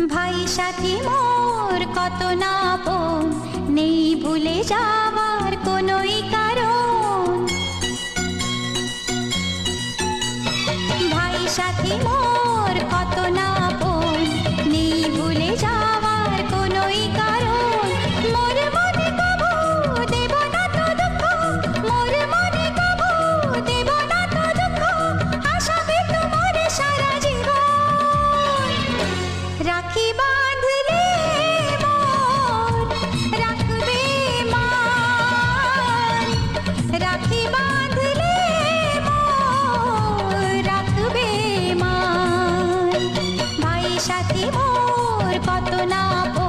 ভাই সাথী মোর কত না আপন, নেই ভুলে যাওয়ার কোনোই কারণ। ভাই সাথী মোর কত না আপন, নেই ভুলে যাওয়ার কোনোই কারণ। মোর মনে কবু দেব না তো দুঃখ, মোর মনে কবু দেব না তো দুঃখ, আশাবে তোমার সারা জীবন। রাখি বাঁধলে মোর রাখবে মান, রাখি বাঁধলে মোর রাখবে মান। ভাই সাথী মোর কত না আপন,